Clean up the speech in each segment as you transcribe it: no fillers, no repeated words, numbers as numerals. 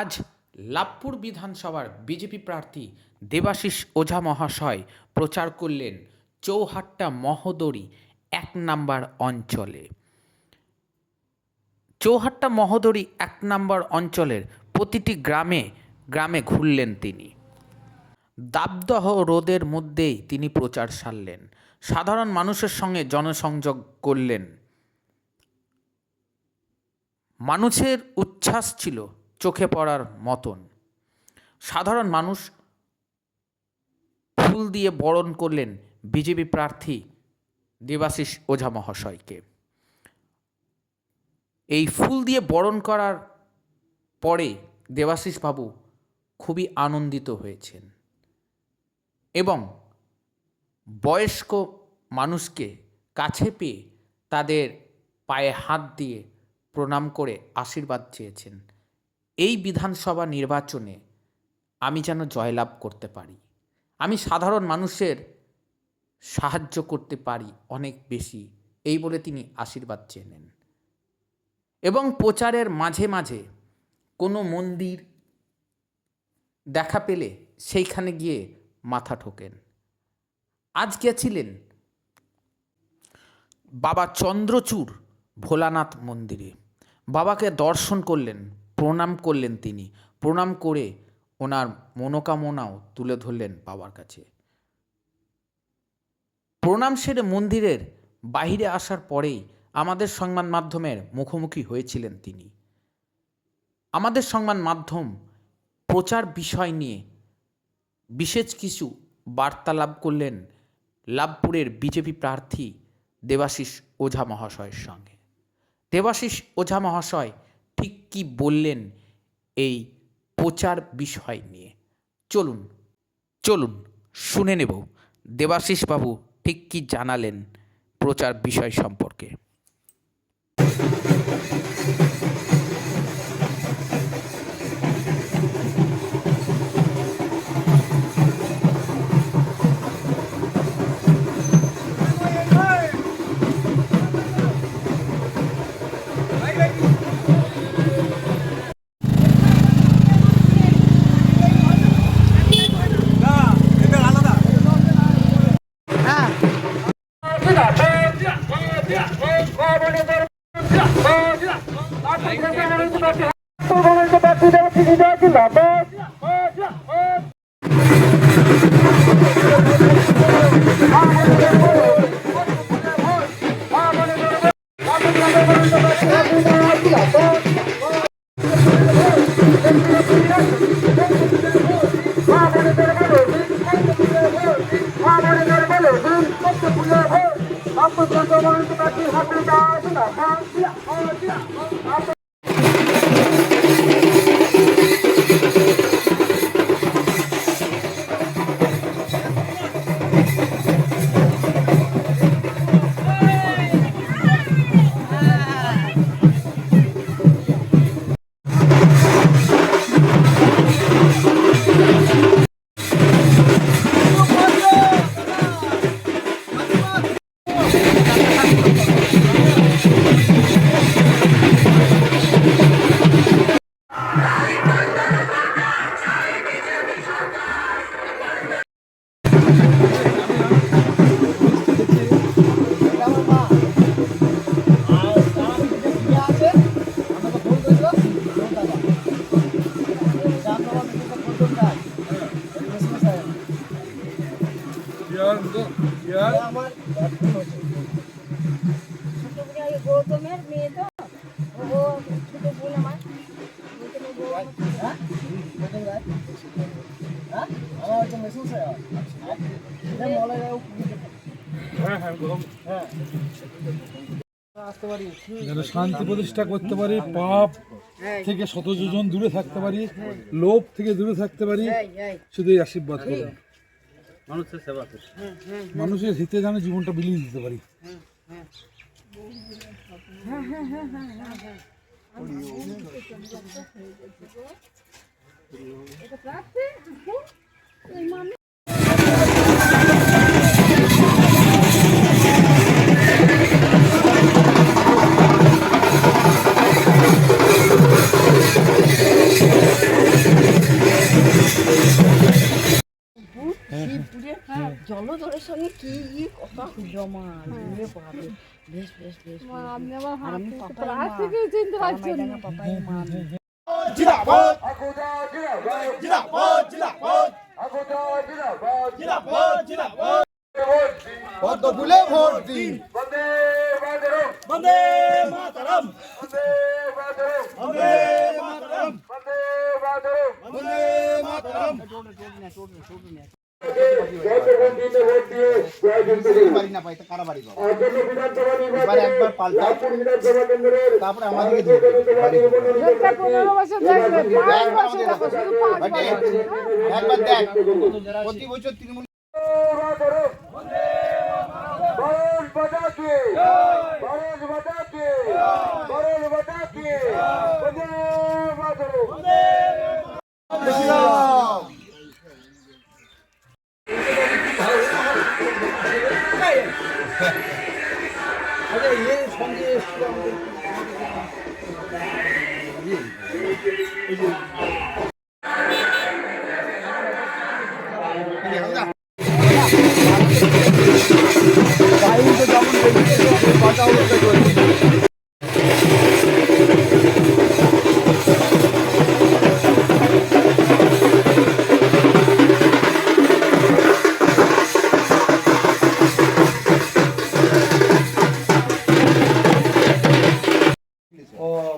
আজ লাভপুর বিধানসভার বিজেপি প্রার্থী দেবাশিস ওঝা মহাশয় প্রচার করলেন চৌহাট্টা মহোদরী ১ নম্বর অঞ্চলে। চৌহাট্টা মহোদরী ১ নম্বর অঞ্চলের প্রতিটি গ্রামে গ্রামে ঘুরলেন তিনি। দাবদাহ রোদের মধ্যেই তিনি প্রচার সারলেন, সাধারণ মানুষের সঙ্গে জনসংযোগ করলেন। মানুষের উচ্ছ্বাস ছিল চোখে পড়ার মতন। সাধারণ মানুষ ফুল দিয়ে বরণ করলেন বিজেপি প্রার্থী দেবাশিস ওঝা মহাশয়কে। এই ফুল দিয়ে বরণ করার পরে দেবাশিস বাবু খুবই আনন্দিত হয়েছেন এবং বয়স্ক মানুষকে কাছে পেয়ে তাদের পায়ে হাত দিয়ে প্রণাম করে আশীর্বাদ চেয়েছেন। এই বিধানসভা নির্বাচনে আমি যেন জয়লাভ করতে পারি, আমি সাধারণ মানুষের সাহায্য করতে পারি অনেক বেশি, এই বলে তিনি আশীর্বাদ চেয়ে নেন এবং প্রচারের মাঝে মাঝে কোনো মন্দির দেখা পেলে সেইখানে গিয়ে মাথা ঠোকেন। আজ গেছিলেন বাবা চন্দ্রচূড় ভোলানাথ মন্দিরে, বাবাকে দর্শন করলেন, প্রণাম করলেন। তিনি প্রণাম করে ওনার মনোকামনাও তুলে ধরলেন বাবার কাছে। প্রণাম সেরে মন্দিরের বাহিরে আসার পরেই আমাদের সংবাদ মাধ্যমের মুখোমুখি হয়েছিলেন তিনি। আমাদের সংবাদ মাধ্যম প্রচার বিষয় নিয়ে বিশেষ কিছু বার্তালাপ করলেন লাভপুরের বিজেপি প্রার্থী দেবাশিস ওঝা মহাশয়ের সঙ্গে। দেবাশিস ওঝা মহাশয় ঠিক কী বললেন এই প্রচার বিষয় নিয়ে, চলুন শুনে নেব দেবাশিস বাবু ঠিক কী জানালেন প্রচার বিষয় সম্পর্কে। গৌতমের মেয়ে তো ও ছোট বোন আমার যেন শান্তি প্রতিষ্ঠা করতে পারি, পাপ থেকে শত যোজন দূরে থাকতে পারি, লোভ থেকে দূরে থাকতে পারি, শুধু এই আশীর্বাদ করুন। মানুষের সেবা করে, মানুষের হিতে যেন জীবনটা বিলিয়ে দিতে পারি। শিবপুরে জলধরের সঙ্গে কি কথা হলো মা পাবে বেশ বেশ বেশ আপনি আমার আর আমি হাত পাপাই আজ থেকে চিনতে পারছেন না। মা পাপাই মা জিন্দাবাদ জিন্দাবাদ জিন্দাবাদ জিন্দাবাদ জিন্দাবাদ পদ্ম ফুলে ভোট দিন বন্দে মাতরম বন্দে মাতরম বন্দে মাতরম বাড়ি না পাইতে কারা বাড়ি পাবো এবার একবার পাল্টা তারপরে আমাদেরকে দিয়ে দেবে বাড়ি একটা 15 বছর দেখবে 5 বছর দেখো শুধু 5 বছর একবার দেখ প্রতি বছর তৃণমূল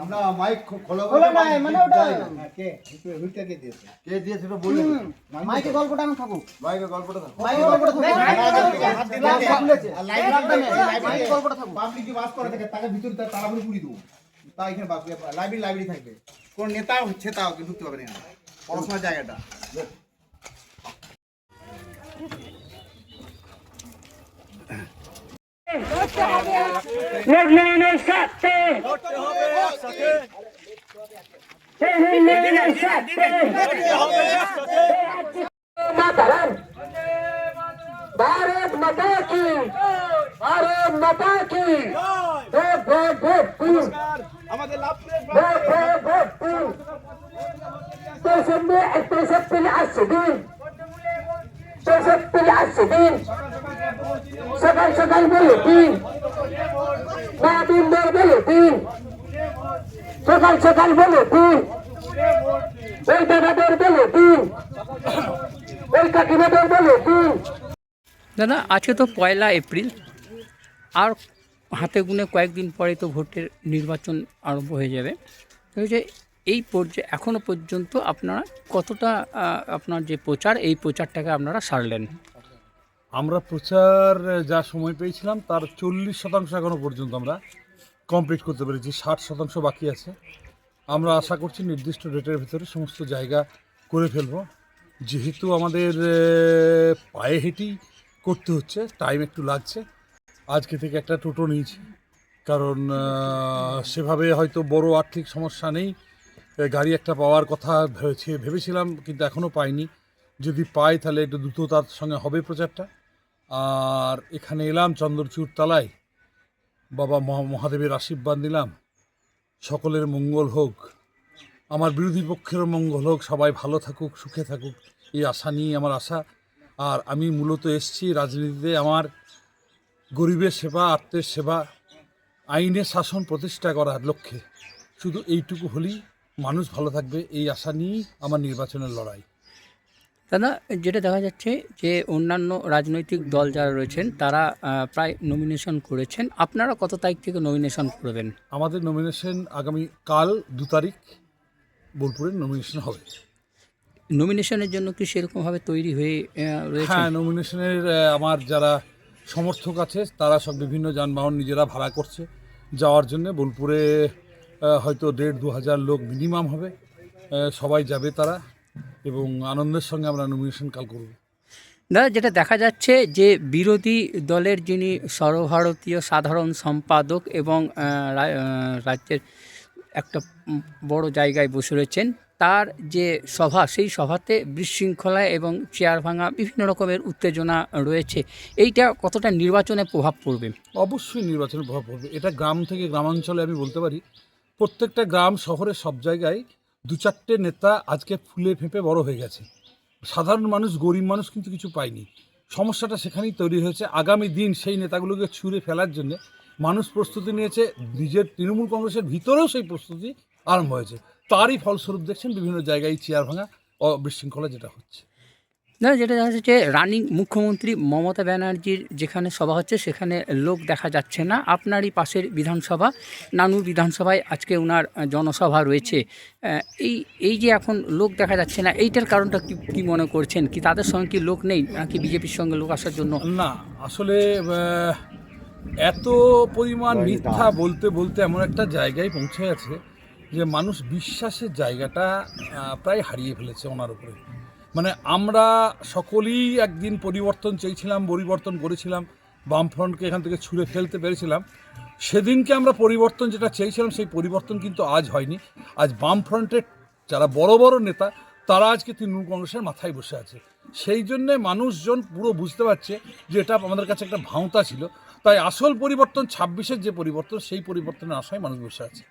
আমরা মাইক খোলা নাই মানে ওটা কে হুইলটা কে দিয়েছে এটা বলুন মাইকে গল্পটা আমি থাকুক মাইকে গল্পটা থাকুক মাইকে গল্পটা থাকুক হাত দিলে আর লাইভ গল্পটা থাকুক পাবলিক কি বাস করে থাকে তাকে ভিতরে তাড়াহুড়ি পুরি দেবো তা এখানে বাস লাইব্রেরি থাকবে কোন নেতা হচ্ছে তাও কি ঢুকতে পারবে না পড়াশোনার জায়গাটা भारत माता की भारत माता की वोट वोट वोट पूर्ण वोट वोट वोट पूर्ण तेसप्पील आसुद्दीन सकाल सकाल बोलो तीन ना दिन भर बोलो तीन सकाल सकाल बोलो तीन ওই দাদাদের বলো তিন ওই কাকিমাদের বলো তিন। দাদা আজকে তো 1 এপ্রিল আর হাতে গুনে কয়েকদিন পরে তো ভোটের নির্বাচন আরম্ভ হয়ে যাবে। তো যে এই পর্যায়ে এখনও পর্যন্ত আপনারা কতটা আপনার যে প্রচার এই প্রচারটাকে আপনারা সারলেন? আমরা প্রচার যা সময় পেয়েছিলাম তার 40% এখনও পর্যন্ত আমরা কমপ্লিট করতে পেরেছি, 60% বাকি আছে। আমরা আশা করছি নির্দিষ্ট ডেটের ভিতরে সমস্ত জায়গা করে ফেলব। যেহেতু আমাদের পায়ে হেঁটেই করতে হচ্ছে, টাইম একটু লাগছে। আজকে থেকে একটা টোটো নিয়েছি, কারণ সেভাবে হয়তো বড় আর্থিক সমস্যা নেই, গাড়ি একটা পাওয়ার কথা ভেবেছিলাম কিন্তু এখনও পাইনি। যদি পাই তাহলে একটু দ্রুততার সঙ্গে হবে প্রচারটা। আর এখানে এলাম চন্দ্রচূড় তলায়, বাবা মহাদেবের আশীর্বাদ নিলাম, সকলের মঙ্গল হোক, আমার বিরোধী পক্ষেরও মঙ্গল হোক, সবাই ভালো থাকুক, সুখে থাকুক, এই আশা নিয়েই আমার আশা। আর আমি মূলত এসেছি রাজনীতিতে আমার গরিবের সেবা, আত্মের সেবা, আইনের শাসন প্রতিষ্ঠা করার লক্ষ্যে। শুধু এইটুকু হলেই মানুষ ভালো থাকবে, এই আশা নিয়েই আমার নির্বাচনের লড়াই। দাদা যেটা দেখা যাচ্ছে যে অন্যান্য রাজনৈতিক দল যারা রয়েছেন তারা প্রায় নমিনেশন করেছেন, আপনারা কত তারিখ থেকে নমিনেশন করবেন? আমাদের নমিনেশন আগামী কাল 2 তারিখ বোলপুরের নমিনেশন হবে। নমিনেশনের জন্য কি সেরকমভাবে তৈরি হয়ে রয়েছে? হ্যাঁ, নমিনেশনের আমার যারা সমর্থক আছে তারা সব বিভিন্ন যানবাহন নিজেরা ভাড়া করছে যাওয়ার জন্য। বোলপুরে হয়তো 1,5-2 হাজার লোক মিনিমাম হবে, সবাই যাবে তারা, এবং আনন্দের সঙ্গে আমরা নমিনেশন কাল করব। দাদা যেটা দেখা যাচ্ছে যে বিরোধী দলের যিনি সর্বভারতীয় সাধারণ সম্পাদক এবং রাজ্যের একটা বড় জায়গায় বসে রয়েছেন, তার যে সভা, সেই সভাতে বিশৃঙ্খলা এবং চেয়ার ভাঙা বিভিন্ন রকমের উত্তেজনা রয়েছে, এইটা কতটা নির্বাচনে প্রভাব পড়বে? অবশ্যই নির্বাচনে প্রভাব পড়বে। এটা গ্রাম থেকে গ্রামাঞ্চলে আমি বলতে পারি, প্রত্যেকটা গ্রাম শহরে সব জায়গায় 2-4টে নেতা আজকে ফুলে ফেঁপে বড় হয়ে গেছে। সাধারণ মানুষ, গরিব মানুষ কিন্তু কিছু পায়নি। সমস্যাটা সেখানেই তৈরি হয়েছে। আগামী দিন সেই নেতাগুলোকে ছুঁড়ে ফেলার জন্য মানুষ প্রস্তুতি নিয়েছে, নিজের তৃণমূল কংগ্রেসের ভিতরেও সেই প্রস্তুতি আরম্ভ হয়েছে। তারই ফলস্বরূপ দেখছেন বিভিন্ন জায়গায় চেয়ার ভাঙা ও বিশৃঙ্খলা যেটা হচ্ছে। না, যেটা দেখা যাচ্ছে রানিং মুখ্যমন্ত্রী মমতা ব্যানার্জির যেখানে সভা হচ্ছে সেখানে লোক দেখা যাচ্ছে না। আপনারই পাশের বিধানসভা নানুর বিধানসভায় আজকে ওনার জনসভা রয়েছে। এই যে এখন লোক দেখা যাচ্ছে না, এইটার কারণটা কি মনে করছেন? কি তাদের সঙ্গে কি লোক নেই, নাকি বিজেপির সঙ্গে লোক আসার জন্য? না, আসলে এত পরিমাণ মিথ্যা বলতে বলতে এমন একটা জায়গায় পৌঁছে গেছে যে মানুষ বিশ্বাসের জায়গাটা প্রায় হারিয়ে ফেলেছে ওনার উপরে। মানে আমরা সকলেই একদিন পরিবর্তন চেয়েছিলাম, পরিবর্তন করেছিলাম, বামফ্রন্টকে এখান থেকে ছুঁড়ে ফেলতে পেরেছিলাম। সেদিনকে আমরা পরিবর্তন যেটা চেয়েছিলাম সেই পরিবর্তন কিন্তু আজ হয়নি। আজ বামফ্রন্টের যারা বড় বড় নেতা তারা আজকে তৃণমূল কংগ্রেসের মাথায় বসে আছে। সেই জন্যে মানুষজন পুরো বুঝতে পারছে যে এটা আমাদের কাছে একটা ভাঁওতা ছিল। তাই আসল পরিবর্তন 26-এর যে পরিবর্তন, সেই পরিবর্তনের আশায় মানুষ বসে আছে।